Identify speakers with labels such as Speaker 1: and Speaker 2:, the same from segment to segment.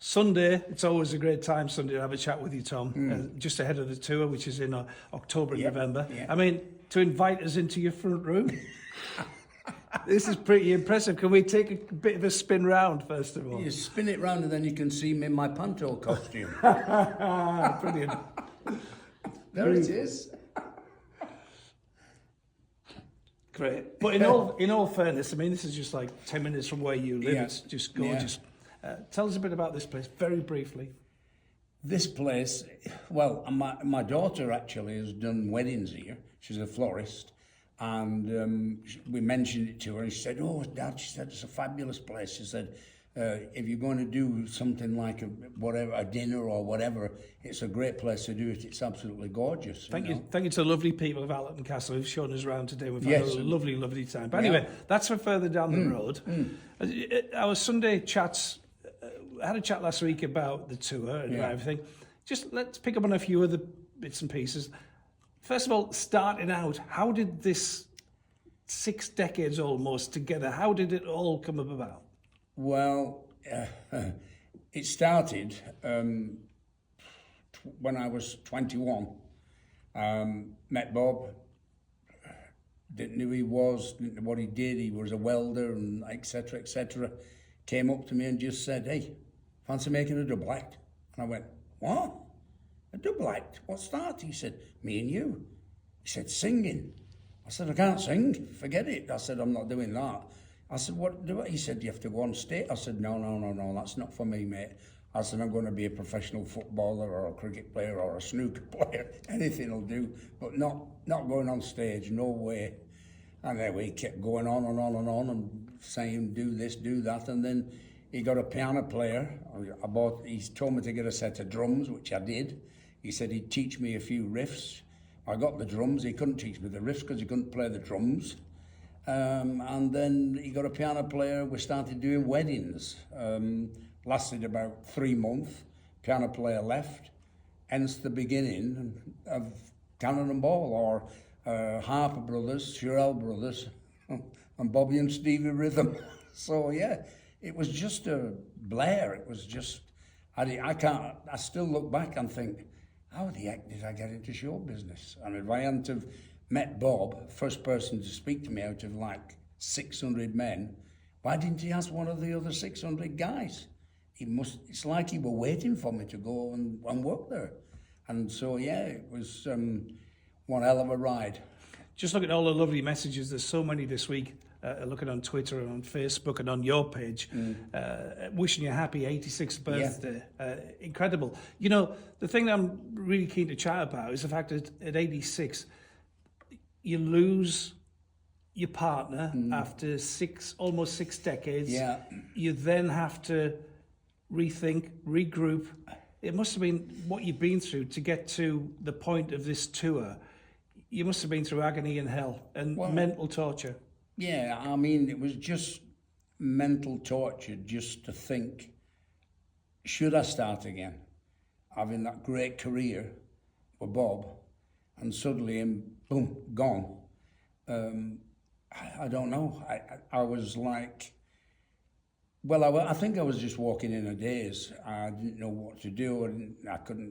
Speaker 1: Sunday, it's always a great time, Sunday, to have a chat with you, Tom, just ahead of the tour, which is in October and November.
Speaker 2: Yeah.
Speaker 1: I mean, to invite us into your front room, this is pretty impressive. Can we take a bit of a spin round, first of all?
Speaker 2: You spin it round and then you can see me in my panto costume.
Speaker 1: Brilliant.
Speaker 2: There it is.
Speaker 1: Great. But in all fairness, I mean, this is just like 10 minutes from where you live.
Speaker 2: Yeah.
Speaker 1: It's just gorgeous. Tell us a bit about this place, very briefly.
Speaker 2: This place, well, my daughter actually has done weddings here. She's a florist. And we mentioned it to her and she said, "Oh, Dad," she said, "it's a fabulous place." She said, "If you're going to do something like a dinner or whatever, it's a great place to do it. It's absolutely gorgeous."
Speaker 1: Thank you to the lovely people of Allerton Castle who've shown us around today. We've had
Speaker 2: Yes.
Speaker 1: a lovely, lovely time. But anyway, that's for further down the road. Our Sunday chats, I had a chat last week about the tour and everything. Just let's pick up on a few other bits and pieces. First of all, starting out, how did this 6 decades almost together, how did it all come about?
Speaker 2: Well, it started when I was 21. Met Bob, didn't know who he was, didn't know what he did. He was a welder and etc., etc. Came up to me and just said, "Hey, fancy making a double act?" And I went, "What? A double act? What's that?" He said, "Me and you." He said, "Singing." I said, "I can't sing. Forget it." I said, "I'm not doing that." I said, "What do I?" He said, "You have to go on stage." I said, No, that's not for me, mate. I said, "I'm going to be a professional footballer or a cricket player or a snooker player. Anything will do, but not going on stage, no way." And then we kept going on and on and on and saying, "Do this, do that." And then he got a piano player. He told me to get a set of drums, which I did. He said he'd teach me a few riffs. I got the drums. He couldn't teach me the riffs because he couldn't play the drums. And then he got a piano player. We started doing weddings. Lasted about 3 months. Piano player left. Hence the beginning of Cannon and Ball, or Harper Brothers, Shirell Brothers, and Bobby and Stevie Rhythm. So yeah, it was just a blare. It was just, I still look back and think, how the heck did I get into show business? And if I hadn't have met Bob, first person to speak to me out of like 600 men, why didn't he ask one of the other 600 guys? It's like he were waiting for me to go and work there. And so, yeah, it was one hell of a ride.
Speaker 1: Just look at all the lovely messages. There's so many this week. Looking on Twitter and on Facebook and on your page, wishing you a happy 86th birthday.
Speaker 2: Yeah.
Speaker 1: Incredible. You know, the thing that I'm really keen to chat about is the fact that at 86, you lose your partner after almost six decades.
Speaker 2: Yeah.
Speaker 1: You then have to rethink, regroup. It must have been what you've been through to get to the point of this tour. You must have been through agony and hell and mental torture.
Speaker 2: Yeah, I mean, it was just mental torture just to think, should I start again? Having that great career with Bob, and suddenly him, boom, gone. I don't know. I was like, well, I think I was just walking in a daze. I didn't know what to do.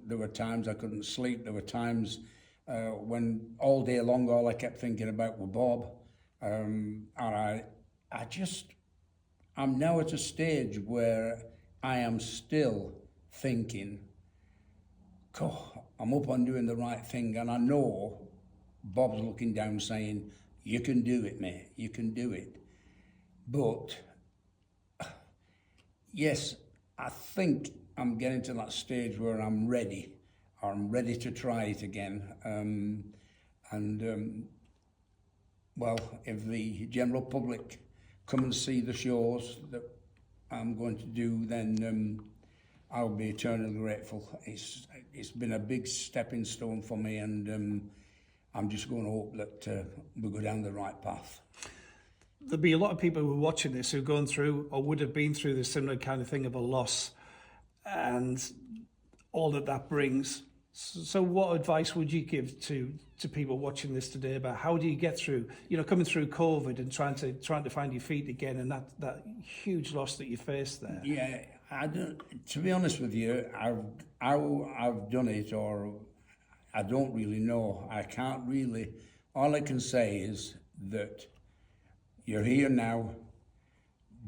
Speaker 2: There were times I couldn't sleep. There were times when all day long, all I kept thinking about was Bob. And I'm now at a stage where I am still thinking, I'm up on doing the right thing, and I know Bob's looking down saying, "You can do it, mate, you can do it." But yes, I think I'm getting to that stage where I'm ready to try it again. Well, if the general public come and see the shows that I'm going to do, then I'll be eternally grateful. It's been a big stepping stone for me, and I'm just going to hope that we go down the right path.
Speaker 1: There'll be a lot of people who are watching this who've gone through or would have been through the similar kind of thing of a loss and all that brings. So what advice would you give to people watching this today about how do you get through, coming through COVID and trying to find your feet again, and that huge loss that you faced there?
Speaker 2: Yeah, I don't, to be honest with you, how I've done it, or I don't really know. I can't really. All I can say is that you're here now.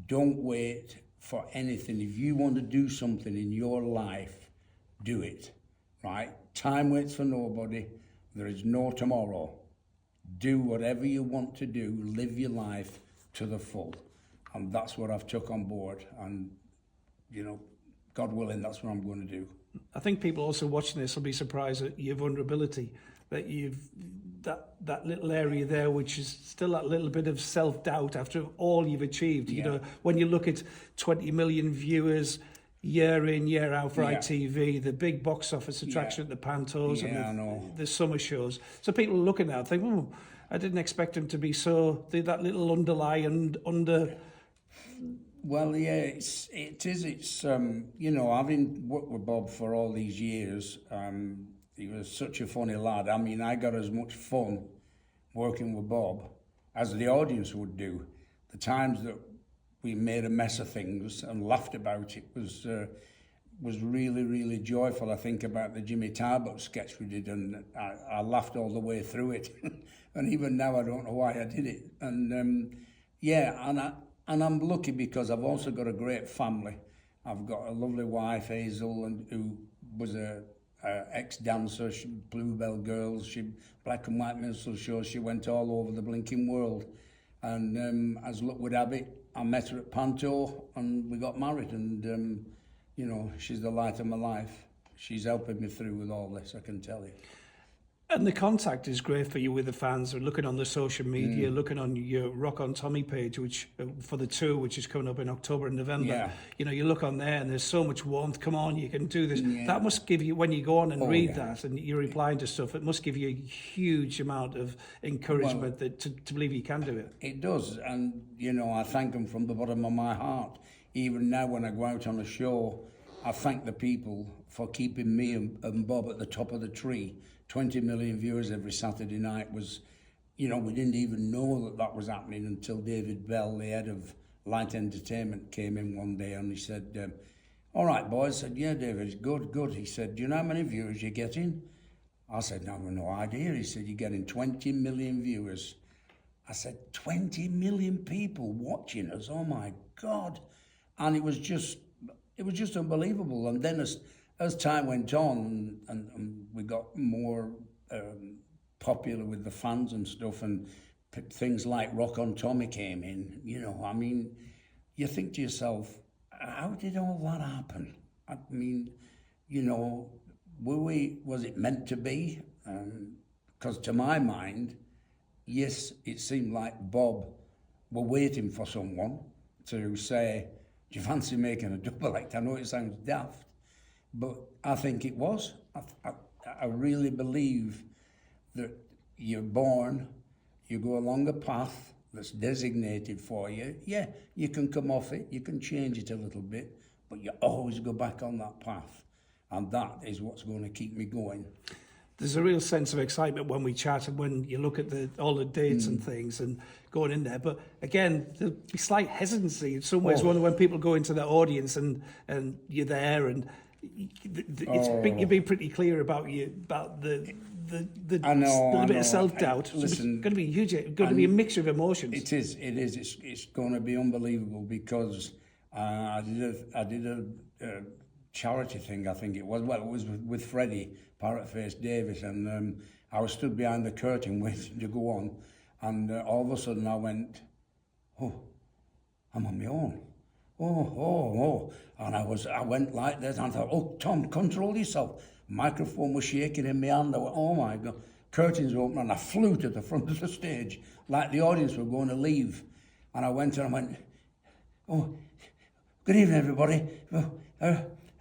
Speaker 2: Don't wait for anything. If you want to do something in your life, do it. Right? Time waits for nobody. There is no tomorrow. Do whatever you want to do. Live your life to the full, and that's what I've took on board. And you know, God willing, that's what I'm going to do.
Speaker 1: I think people also watching this will be surprised at your vulnerability, that you've that little area there, which is still that little bit of self-doubt after all you've achieved. You know, when you look at 20 million viewers year in, year out for ITV, the big box office attraction at the Pantos and the summer shows. So people are looking at it, think, oh, I didn't expect him to be so, that little underlying under...
Speaker 2: Well, yeah, it is. It's you know, having worked with Bob for all these years, he was such a funny lad. I mean, I got as much fun working with Bob as the audience would do. The times that we made a mess of things and laughed about it was really, really joyful. I think about the Jimmy Tarbuck sketch we did, and I laughed all the way through it. And even now, I don't know why I did it. And and I'm lucky because I've also got a great family. I've got a lovely wife, Hazel, who was a ex-dancer, Bluebell Girls, Black and White Minstrel Shows. She went all over the blinking world. And as luck would have it, I met her at Panto and we got married. And, you know, she's the light of my life. She's helping me through with all this, I can tell you.
Speaker 1: And the contact is great for you with the fans. They're looking on the social media, looking on your Rock on Tommy page, which for the tour, which is coming up in October and November. Yeah. You know, you look on there and there's so much warmth. Come on, you can do this. Yeah. That must give you, when you go on and read that and you're replying to stuff, it must give you a huge amount of encouragement to believe you can do it.
Speaker 2: It does. And, you know, I thank them from the bottom of my heart. Even now when I go out on a show, I thank the people for keeping me and Bob at the top of the tree. 20 million viewers every Saturday night was, you know, we didn't even know that was happening until David Bell, the head of Light Entertainment, came in one day and he said, all right, boys. I said, yeah, David, good. He said, do you know how many viewers you're getting? I said, no, I have no idea. He said, you're getting 20 million viewers. I said, 20 million people watching us, oh my God. And it was just unbelievable. And then as time went on and we got more popular with the fans and stuff, and things like Rock on Tommy came in, you know, I mean, you think to yourself, how did all that happen? I mean, you know, was it meant to be? Because to my mind, yes, it seemed like Bob were waiting for someone to say, do you fancy making a double act? I know it sounds daft, but I think it was. I really believe that you're born, you go along a path that's designated for you. Yeah, you can come off it, you can change it a little bit, but you always go back on that path. And that is what's going to keep me going.
Speaker 1: There's a real sense of excitement when we chat and when you look at all the dates and things and going in there. But again, there'll be slight hesitancy in some ways when people go into the audience and you're there and you're being pretty clear about the little bit of self-doubt. So it's going to be huge. It's going to be a mixture of emotions.
Speaker 2: It is. It's going to be unbelievable because I did a charity thing, I think it was. Well, it was with Freddie, Parrotface Davis, and I was stood behind the curtain waiting to go on, and all of a sudden I went, oh, I'm on my own. Oh. And I went like this, and I thought, oh, Tom, control yourself. Microphone was shaking in my hand. I went, oh my God. Curtains were open, and I flew to the front of the stage, like the audience were going to leave. And I went, oh, good evening, everybody.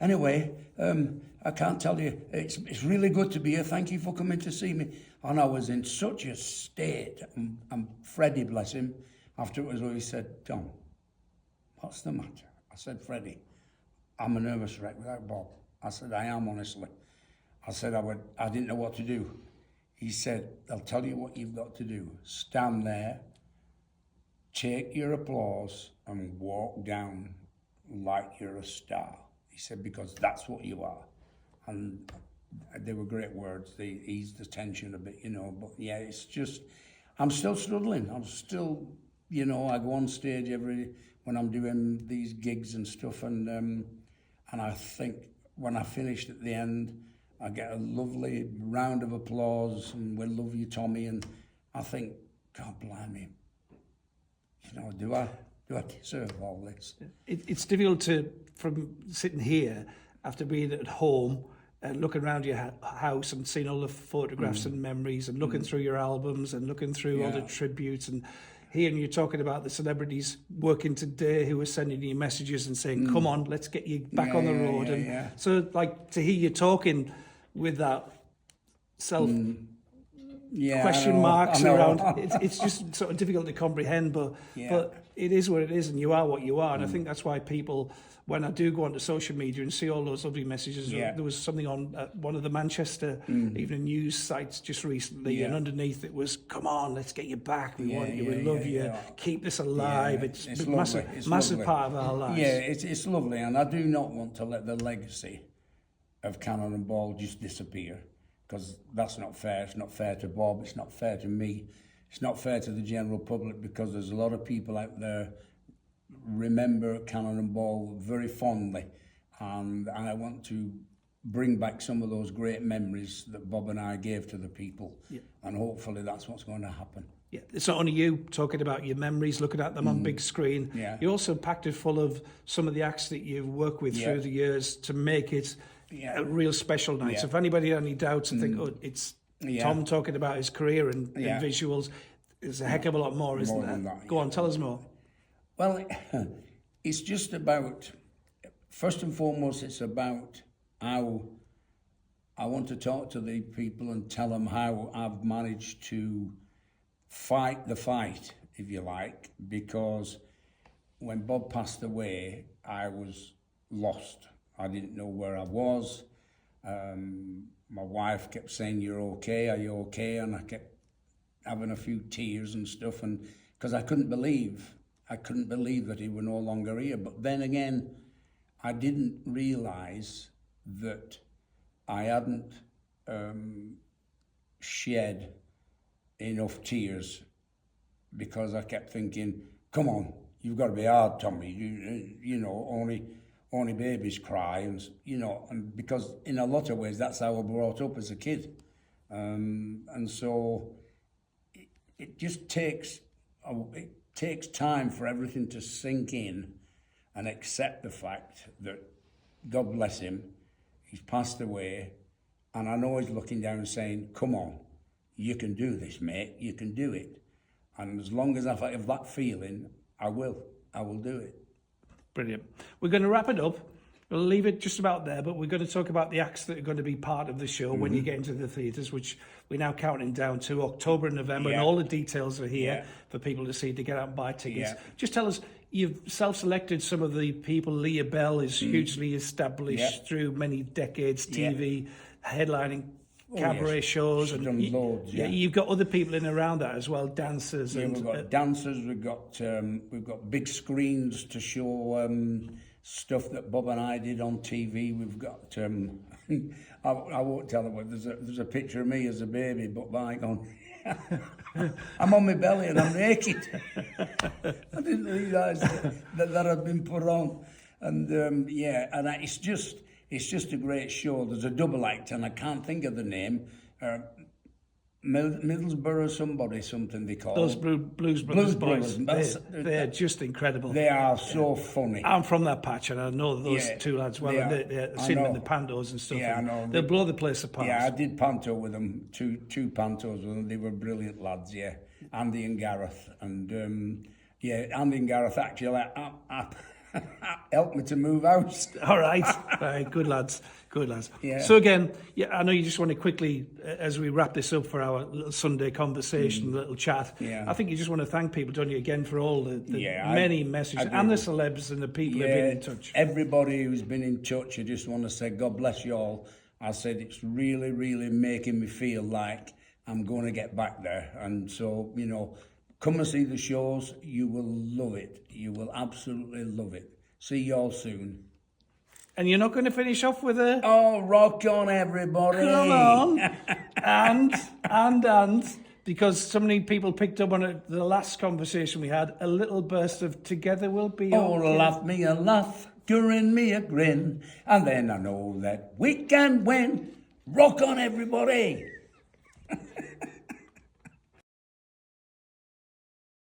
Speaker 2: Anyway, I can't tell you, it's really good to be here. Thank you for coming to see me. And I was in such a state. And Freddie, bless him, after it was over, he said, Tom, what's the matter? I said, Freddie, I'm a nervous wreck without Bob. I said, I am, honestly. I said, I didn't know what to do. He said, I'll tell you what you've got to do. Stand there, take your applause, and walk down like you're a star. He said, because that's what you are. And they were great words. They eased the tension a bit, you know. But yeah, it's just, I'm still struggling. I'm still, you know, I go on stage when I'm doing these gigs and stuff, and I think when I finished at the end, I get a lovely round of applause, and we love you, Tommy, and I think, God blimey, you know, do I deserve all this?
Speaker 1: It's difficult from sitting here after being at home and looking around your house and seeing all the photographs and memories and looking through your albums and looking through all the tributes and hearing you talking about the celebrities working today who are sending you messages and saying, come on, let's get you back on the road. So, like, to hear you talking with that question marks around, it's just sort of difficult to comprehend, but it is what it is, and you are what you are. And I think that's why people, when I do go onto social media and see all those lovely messages, there was something on one of the Manchester evening news sites just recently, and underneath it was, come on, let's get you back, we want you, we love you, keep this alive. It's a massive part of our lives.
Speaker 2: Yeah, it's lovely, and I do not want to let the legacy of Cannon and Ball just disappear, because that's not fair. It's not fair to Bob, it's not fair to me, it's not fair to the general public, because there's a lot of people out there remember Cannon and Ball very fondly, and I want to bring back some of those great memories that Bob and I gave to the people, and hopefully that's what's going to happen.
Speaker 1: Yeah, it's not only you talking about your memories, looking at them on big screen. You also packed it full of some of the acts that you've worked with through the years to make it a real special night. So if anybody had any doubts and think, oh, it's Tom talking about his career and visuals, there's a heck of a lot more, isn't there? Go on, tell us more.
Speaker 2: Well, it's just about, first and foremost, it's about how I want to talk to the people and tell them how I've managed to fight the fight, if you like, because when Bob passed away, I was lost. I didn't know where I was. My wife kept saying, "You're okay, are you okay?" And I kept having a few tears and stuff, and because I couldn't believe that he were no longer here. But then again, I didn't realise that I hadn't shed enough tears, because I kept thinking, come on, you've got to be hard, Tommy. You know, only babies cry, and you know, and because in a lot of ways that's how I was brought up as a kid, and so it just takes time for everything to sink in and accept the fact that, God bless him, he's passed away, and I know he's looking down and saying, come on, you can do this, mate, you can do it. And as long as I have that feeling, I will do it.
Speaker 1: Brilliant. We're going to wrap it up. We'll leave it just about there, but we're going to talk about the acts that are going to be part of the show when you get into the theatres, which we're now counting down to October and November, and all the details are here for people to see, to get out and buy tickets. Just tell us, you've self-selected some of the people. Leah Bell is hugely established through many decades, TV, headlining cabaret shows, and
Speaker 2: loads,
Speaker 1: you've got other people in around that as well, dancers.
Speaker 2: Yeah, we've got dancers. We've got big screens to show stuff that Bob and I did on TV. We've got I won't tell them, but there's a picture of me as a baby, but bygone. I'm on my belly and I'm naked. I didn't realise that had been put on, and it's just a great show. There's a double act, and I can't think of the name. Middlesbrough something they call
Speaker 1: those Blues Brothers boys. They're just incredible.
Speaker 2: They are so funny.
Speaker 1: I'm from that patch, and I know those two lads well. I've seen them in the pantos and stuff. Yeah, I know. They'll blow the place apart.
Speaker 2: Yeah, I did panto with them, two pantos with them. They were brilliant lads. Yeah, Andy and Gareth, and Andy and Gareth actually helped me to move out.
Speaker 1: All right, good lads. Yeah. So again, I know you just want to quickly, as we wrap this up for our little Sunday conversation, little chat, I think you just want to thank people, don't you, again, for all the many messages, and the celebs and the people who've been in touch.
Speaker 2: Everybody who's been in touch, I just want to say God bless you all. I said it's really, really making me feel like I'm going to get back there. And so, you know, come and see the shows. You will love it. You will absolutely love it. See y'all soon.
Speaker 1: And you're not going to finish off with a
Speaker 2: Oh, rock on, everybody.
Speaker 1: come on. and, because so many people picked up on it, the last conversation we had, a little burst of Together We'll Be
Speaker 2: Oh,
Speaker 1: Okay.
Speaker 2: laugh me a laugh, grin me a grin, and then I know that we can win. Rock on, everybody.